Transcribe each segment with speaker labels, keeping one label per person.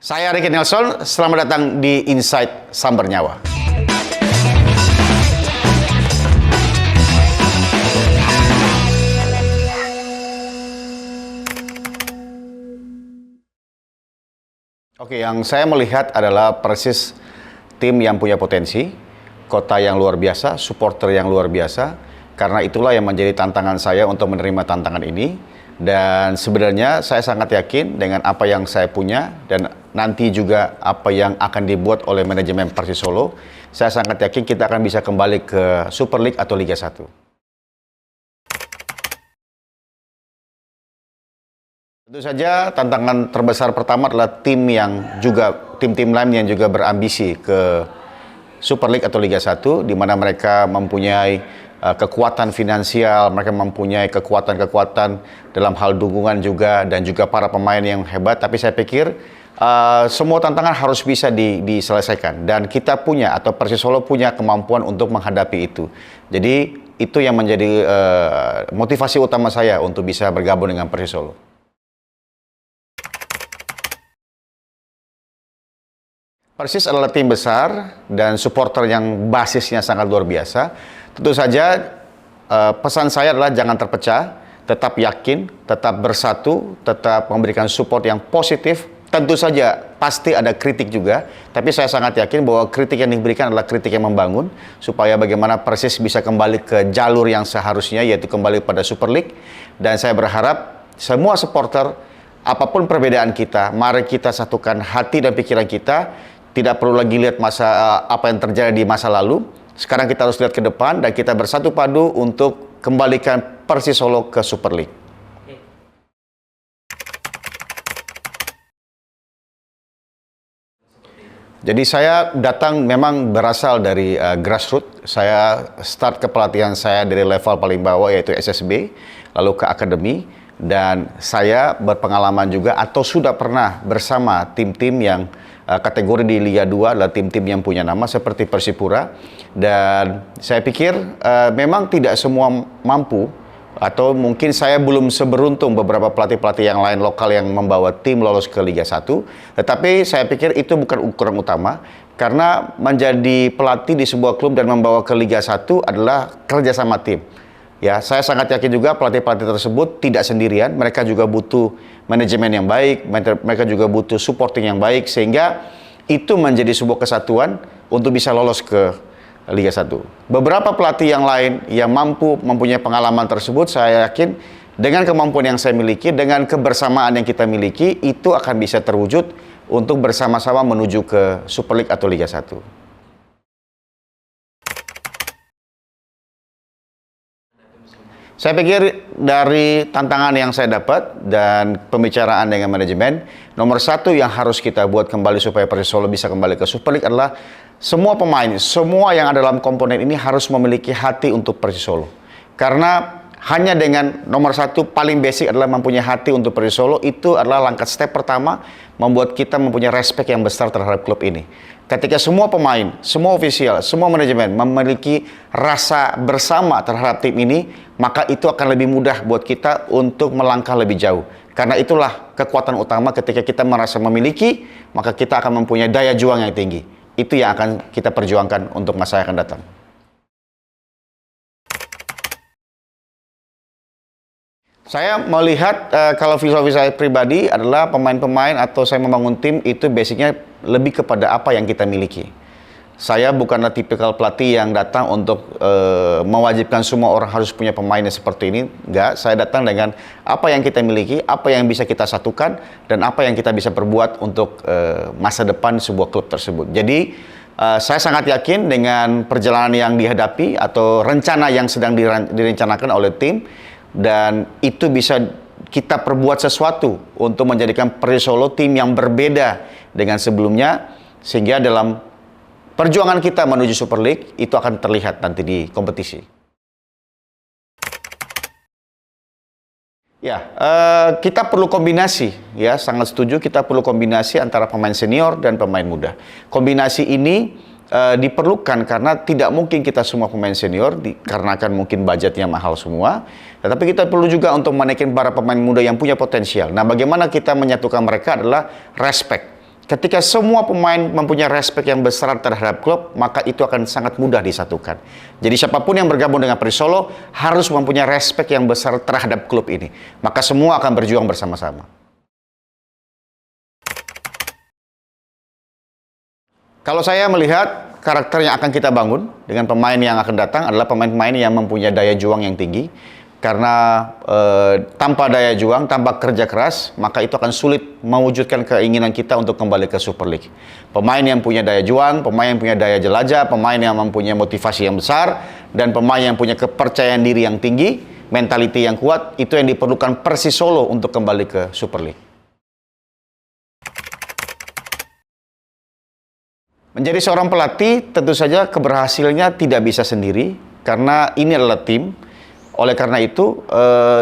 Speaker 1: Saya Ricky Nelson, selamat datang di Insight Sambar Nyawa. Oke, yang saya melihat adalah Persis tim yang punya potensi, kota yang luar biasa, supporter yang luar biasa. Karena itulah yang menjadi tantangan saya untuk menerima tantangan ini. Dan sebenarnya saya sangat yakin dengan apa yang saya punya dan nanti juga apa yang akan dibuat oleh manajemen Persis Solo. Saya sangat yakin kita akan bisa kembali ke Super League atau Liga 1. Tentu saja tantangan terbesar pertama adalah tim-tim lain yang juga berambisi ke Super League atau Liga 1, di mana mereka mempunyai kekuatan finansial, mereka mempunyai kekuatan-kekuatan dalam hal dukungan juga, dan juga para pemain yang hebat. Tapi saya pikir semua tantangan harus bisa diselesaikan, dan kita punya, atau Persis Solo punya kemampuan untuk menghadapi itu. Jadi itu yang menjadi motivasi utama saya untuk bisa bergabung dengan Persis Solo. Persis adalah tim besar dan supporter yang basisnya sangat luar biasa. Tentu saja pesan saya adalah jangan terpecah, tetap yakin, tetap bersatu, tetap memberikan support yang positif. Tentu saja pasti ada kritik juga, tapi saya sangat yakin bahwa kritik yang diberikan adalah kritik yang membangun, supaya bagaimana Persis bisa kembali ke jalur yang seharusnya, yaitu kembali pada Super League. Dan saya berharap semua supporter, apapun perbedaan kita, mari kita satukan hati dan pikiran kita. Tidak perlu lagi lihat apa yang terjadi di masa lalu. Sekarang kita harus lihat ke depan dan kita bersatu padu untuk kembalikan Persis Solo ke Super League. Jadi saya datang memang berasal dari grassroots. Saya start kepelatihan saya dari level paling bawah, yaitu SSB, lalu ke akademi. Dan saya berpengalaman juga atau sudah pernah bersama tim-tim yang kategori di Liga 2 adalah tim-tim yang punya nama seperti Persipura. Dan saya pikir memang tidak semua mampu, atau mungkin saya belum seberuntung beberapa pelatih-pelatih yang lain lokal yang membawa tim lolos ke Liga 1. Tetapi saya pikir itu bukan ukuran utama, karena menjadi pelatih di sebuah klub dan membawa ke Liga 1 adalah kerjasama tim. Ya, saya sangat yakin juga pelatih-pelatih tersebut tidak sendirian. Mereka juga butuh manajemen yang baik, mereka juga butuh supporting yang baik, sehingga itu menjadi sebuah kesatuan untuk bisa lolos ke Liga 1. Beberapa pelatih yang lain yang mempunyai pengalaman tersebut, saya yakin dengan kemampuan yang saya miliki, dengan kebersamaan yang kita miliki, itu akan bisa terwujud untuk bersama-sama menuju ke Super League atau Liga 1. Saya pikir dari tantangan yang saya dapat dan pembicaraan dengan manajemen, nomor satu yang harus kita buat kembali supaya Persis Solo bisa kembali ke Super League adalah semua pemain, semua yang ada dalam komponen ini harus memiliki hati untuk Persis Solo. Karena hanya dengan nomor satu paling basic adalah mempunyai hati untuk Persis Solo, itu adalah langkah step pertama membuat kita mempunyai respect yang besar terhadap klub ini. Ketika semua pemain, semua ofisial, semua manajemen memiliki rasa bersama terhadap tim ini, maka itu akan lebih mudah buat kita untuk melangkah lebih jauh. Karena itulah kekuatan utama ketika kita merasa memiliki, maka kita akan mempunyai daya juang yang tinggi. Itu yang akan kita perjuangkan untuk masa yang akan datang. Saya melihat kalau filosofi saya pribadi adalah pemain-pemain atau saya membangun tim itu basicnya lebih kepada apa yang kita miliki. Saya bukanlah tipikal pelatih yang datang untuk mewajibkan semua orang harus punya pemain seperti ini. Enggak, saya datang dengan apa yang kita miliki, apa yang bisa kita satukan, dan apa yang kita bisa perbuat untuk masa depan sebuah klub tersebut. Jadi saya sangat yakin dengan perjalanan yang dihadapi atau rencana yang sedang direncanakan oleh tim, dan itu bisa kita perbuat sesuatu untuk menjadikan Persis Solo tim yang berbeda dengan sebelumnya, sehingga dalam perjuangan kita menuju Super League itu akan terlihat nanti di kompetisi. Ya, kita perlu kombinasi, ya, sangat setuju, kita perlu kombinasi antara pemain senior dan pemain muda. Kombinasi ini diperlukan karena tidak mungkin kita semua pemain senior dikarenakan mungkin budgetnya mahal semua, tetapi kita perlu juga untuk menaikkan para pemain muda yang punya potensial. Nah, bagaimana kita menyatukan mereka adalah respect. Ketika semua pemain mempunyai respek yang besar terhadap klub, maka itu akan sangat mudah disatukan. Jadi siapapun yang bergabung dengan Persisolo harus mempunyai respek yang besar terhadap klub ini. Maka semua akan berjuang bersama-sama. Kalau saya melihat karakter yang akan kita bangun dengan pemain yang akan datang adalah pemain-pemain yang mempunyai daya juang yang tinggi. Karena tanpa daya juang, tanpa kerja keras, maka itu akan sulit mewujudkan keinginan kita untuk kembali ke Super League. Pemain yang punya daya juang, pemain yang punya daya jelajah, pemain yang mempunyai motivasi yang besar, dan pemain yang punya kepercayaan diri yang tinggi, mentality yang kuat, itu yang diperlukan Persisolo untuk kembali ke Super League. Menjadi seorang pelatih, tentu saja keberhasilannya tidak bisa sendiri, karena ini adalah tim. Oleh karena itu,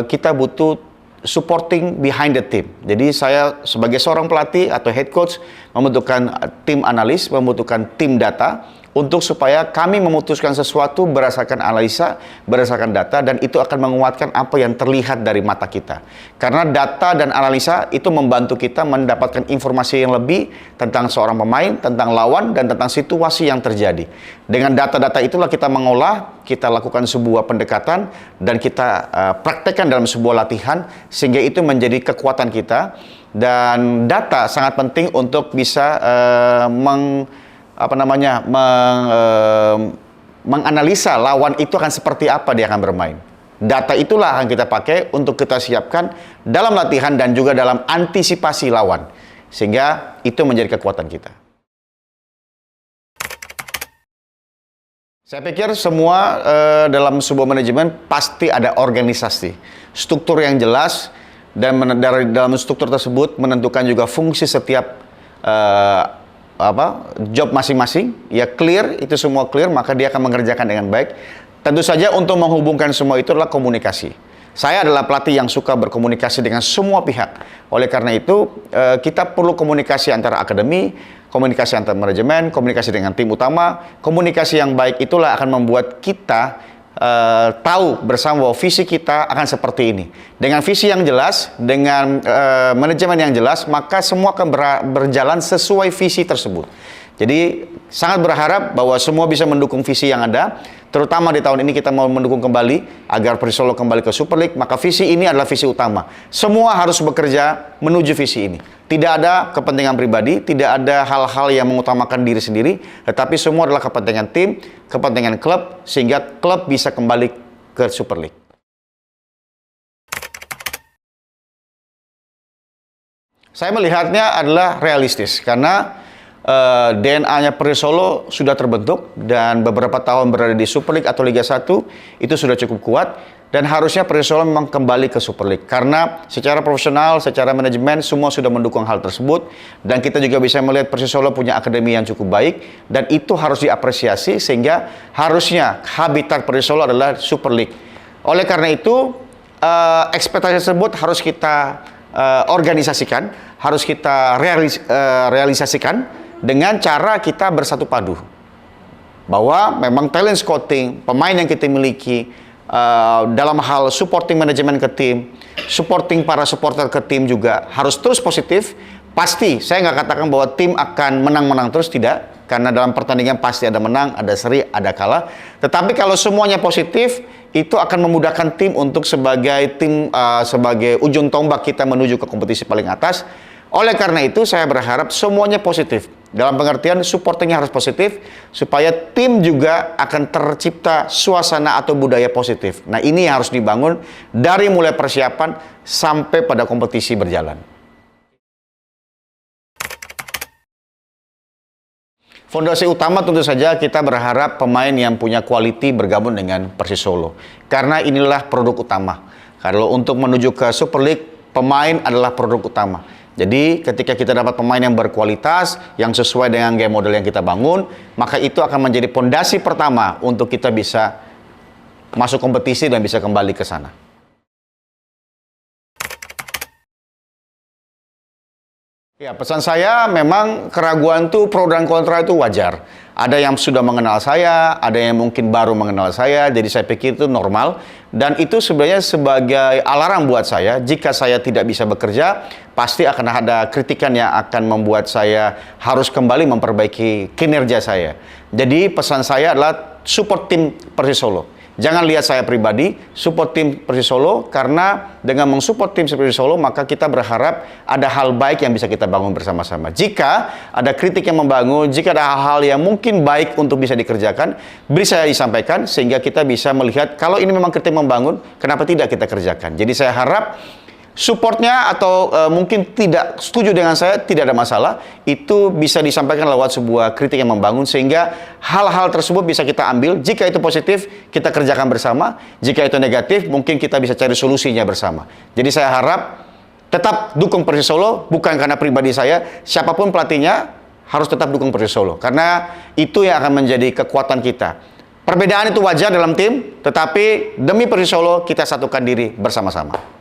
Speaker 1: kita butuh supporting behind the team. Jadi saya sebagai seorang pelatih atau head coach membutuhkan tim analis, membutuhkan tim data, untuk supaya kami memutuskan sesuatu berdasarkan analisa, berdasarkan data, dan itu akan menguatkan apa yang terlihat dari mata kita. Karena data dan analisa itu membantu kita mendapatkan informasi yang lebih tentang seorang pemain, tentang lawan, dan tentang situasi yang terjadi. Dengan data-data itulah kita mengolah, kita lakukan sebuah pendekatan, dan kita praktekkan dalam sebuah latihan, sehingga itu menjadi kekuatan kita. Dan data sangat penting untuk bisa menganalisa lawan itu akan seperti apa dia akan bermain. Data itulah akan kita pakai untuk kita siapkan dalam latihan dan juga dalam antisipasi lawan. Sehingga itu menjadi kekuatan kita. Saya pikir semua dalam sebuah manajemen pasti ada organisasi. Struktur yang jelas, dan dari dalam struktur tersebut menentukan juga fungsi setiap job masing-masing, ya clear, itu semua clear, maka dia akan mengerjakan dengan baik. Tentu saja untuk menghubungkan semua itu adalah komunikasi. Saya adalah pelatih yang suka berkomunikasi dengan semua pihak. Oleh karena itu, kita perlu komunikasi antara akademi, komunikasi antar manajemen, komunikasi dengan tim utama. Komunikasi yang baik itulah akan membuat kita tahu bersama bahwa visi kita akan seperti ini. Dengan visi yang jelas, dengan manajemen yang jelas, maka semua akan berjalan sesuai visi tersebut. Jadi sangat berharap bahwa semua bisa mendukung visi yang ada, terutama di tahun ini kita mau mendukung kembali agar Persisolo kembali ke Super League, maka visi ini adalah visi utama. Semua harus bekerja menuju visi ini. Tidak ada kepentingan pribadi, tidak ada hal-hal yang mengutamakan diri sendiri, tetapi semua adalah kepentingan tim, kepentingan klub, sehingga klub bisa kembali ke Super League. Saya melihatnya adalah realistis, karena DNA-nya Persisolo sudah terbentuk, dan beberapa tahun berada di Super League atau Liga 1 itu sudah cukup kuat, dan harusnya Persisolo memang kembali ke Super League karena secara profesional, secara manajemen semua sudah mendukung hal tersebut, dan kita juga bisa melihat Persisolo punya akademi yang cukup baik, dan itu harus diapresiasi, sehingga harusnya habitat Persisolo adalah Super League. Oleh karena itu, ekspektasi tersebut harus kita organisasikan, harus kita realisasikan dengan cara kita bersatu padu. Bahwa memang talent scouting, pemain yang kita miliki, dalam hal supporting manajemen ke tim, supporting para supporter ke tim juga harus terus positif. Pasti, saya nggak katakan bahwa tim akan menang-menang terus, tidak. Karena dalam pertandingan pasti ada menang, ada seri, ada kalah. Tetapi kalau semuanya positif, itu akan memudahkan tim untuk sebagai ujung tombak kita menuju ke kompetisi paling atas. Oleh karena itu, saya berharap semuanya positif. Dalam pengertian supportingnya harus positif, supaya tim juga akan tercipta suasana atau budaya positif. Nah, ini yang harus dibangun dari mulai persiapan sampai pada kompetisi berjalan. Fondasi utama tentu saja kita berharap pemain yang punya quality bergabung dengan Persisolo. Karena inilah produk utama. Kalau untuk menuju ke Super League, pemain adalah produk utama. Jadi ketika kita dapat pemain yang berkualitas, yang sesuai dengan game model yang kita bangun, maka itu akan menjadi fondasi pertama untuk kita bisa masuk kompetisi dan bisa kembali ke sana. Ya, pesan saya memang keraguan tuh pro dan kontra itu wajar. Ada yang sudah mengenal saya, ada yang mungkin baru mengenal saya, jadi saya pikir itu normal. Dan itu sebenarnya sebagai alarm buat saya, jika saya tidak bisa bekerja, pasti akan ada kritikan yang akan membuat saya harus kembali memperbaiki kinerja saya. Jadi pesan saya adalah support tim Persis Solo. Jangan lihat saya pribadi, support tim Persis Solo, karena dengan mensupport tim Persis Solo, maka kita berharap ada hal baik yang bisa kita bangun bersama-sama. Jika ada kritik yang membangun, jika ada hal-hal yang mungkin baik untuk bisa dikerjakan, beri saya disampaikan, sehingga kita bisa melihat, kalau ini memang kritik membangun, kenapa tidak kita kerjakan. Jadi saya harap supportnya atau mungkin tidak setuju dengan saya, tidak ada masalah. Itu bisa disampaikan lewat sebuah kritik yang membangun, sehingga hal-hal tersebut bisa kita ambil. Jika itu positif, kita kerjakan bersama. Jika itu negatif, mungkin kita bisa cari solusinya bersama. Jadi saya harap tetap dukung Persis Solo, bukan karena pribadi saya. Siapapun pelatihnya harus tetap dukung Persis Solo, karena itu yang akan menjadi kekuatan kita. Perbedaan itu wajar dalam tim, tetapi demi Persis Solo kita satukan diri bersama-sama.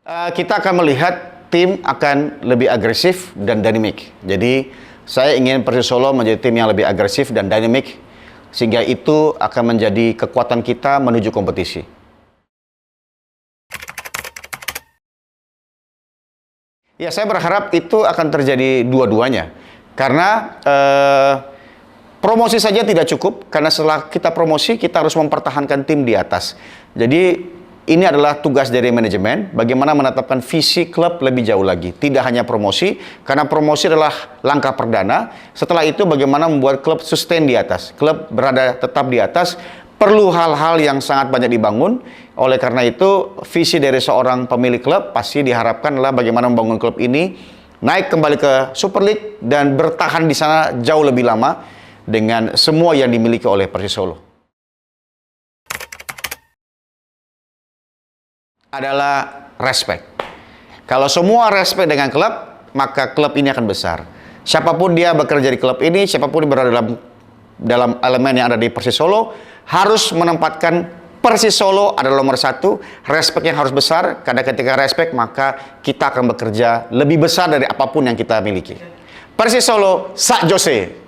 Speaker 1: Kita akan melihat tim akan lebih agresif dan dinamik. Jadi saya ingin Persis Solo menjadi tim yang lebih agresif dan dinamik, sehingga itu akan menjadi kekuatan kita menuju kompetisi. Ya, saya berharap itu akan terjadi dua-duanya. Karena promosi saja tidak cukup, karena setelah kita promosi, kita harus mempertahankan tim di atas. Jadi ini adalah tugas dari manajemen, bagaimana menetapkan visi klub lebih jauh lagi. Tidak hanya promosi, karena promosi adalah langkah perdana. Setelah itu bagaimana membuat klub sustain di atas. Klub berada tetap di atas, perlu hal-hal yang sangat banyak dibangun. Oleh karena itu, visi dari seorang pemilik klub pasti diharapkan adalah bagaimana membangun klub ini naik kembali ke Super League dan bertahan di sana jauh lebih lama dengan semua yang dimiliki oleh Persis Solo. Adalah respect. Kalau semua respect dengan klub, maka klub ini akan besar. Siapapun dia bekerja di klub ini, siapapun dia berada dalam elemen yang ada di Persis Solo, harus menempatkan Persis Solo adalah nomor satu. Respect yang harus besar, karena ketika respect, maka kita akan bekerja lebih besar dari apapun yang kita miliki. Persis Solo, Sak Jose.